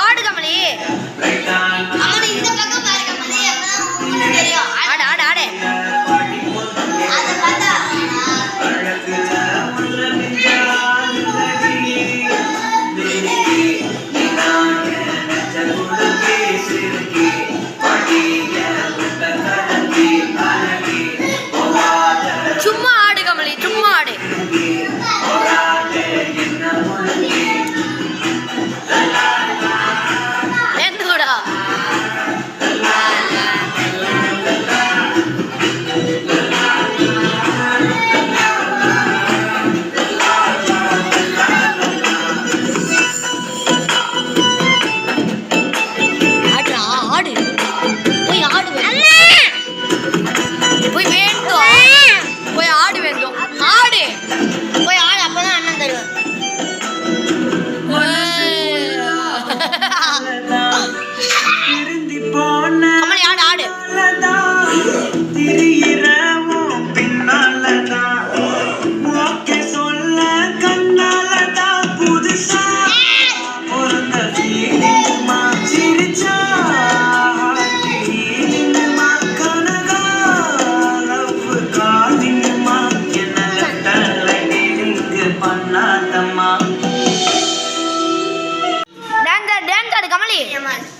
ஆடு கமலி இந்த பக்கம் பாரு கமலி தெரியும் ஆடு ஆடு ஆடு அது பார்த்தா சும்மா ஆடு கமலி சும்மா ஆடு எந்தூடா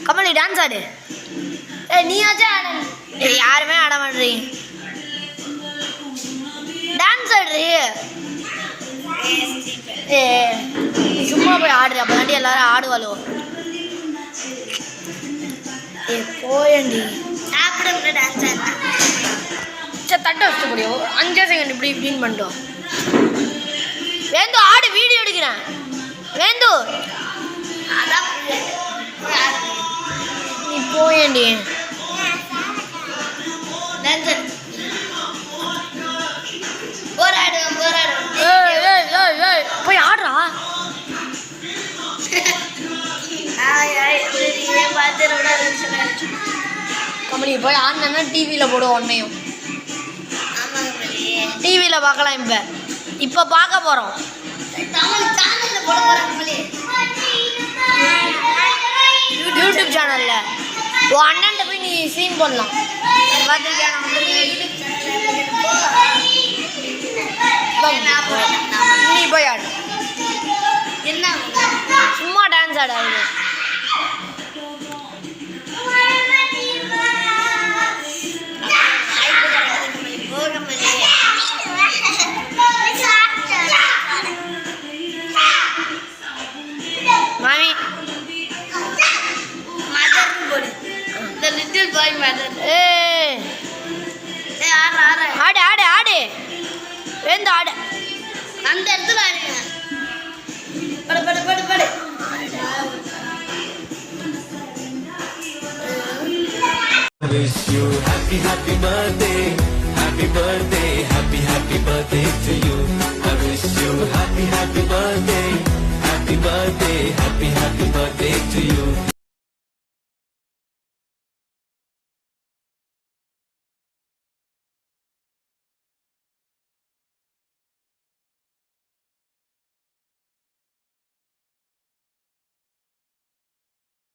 கமலி டான்ஸ் ஆடு நீயாச்சும் ஆட யாருமே ஆட மாட்டீங்க டான்ஸ் ஆடுறீ சும்மா போய் ஆடுற அப்பதாண்டி எல்லாரும் ஆடுவாளோ போயண்டி சாப்பிட டான்ஸ் ஆடுறேன் சரி தட்டை வச்சுட்டு முடியும் 5 செகண்ட் இப்படி இப்படின்னு பண்ணிட்டோம் வேந்து ஆடு வீடியோ எடுக்கிறேன் வேந்து அதான் நீ போயண்டி போய் ஆடுறா கமலி போய் ஆடினா டிவியில் போடுவோம் உன்னையும் டிவியில் பார்க்கலாம் இப்போ பார்க்க போகிறோம் யூடியூப் சேனல்ல உன் அண்ணன்ட்ட போய் நீ சீன் பண்ணலாம் நீ போய் ஆடு என்ன சும்மா டான்ஸ் ஆடு மாமி little boy mother ஆடு ஆடு ஆடு வேந்து ஆடு அந்த இடத்துல ஆடுங்க படு படு படு படு wish you happy happy birthday happy birthday happy birthday to you I wish you happy happy birthday happy birthday to you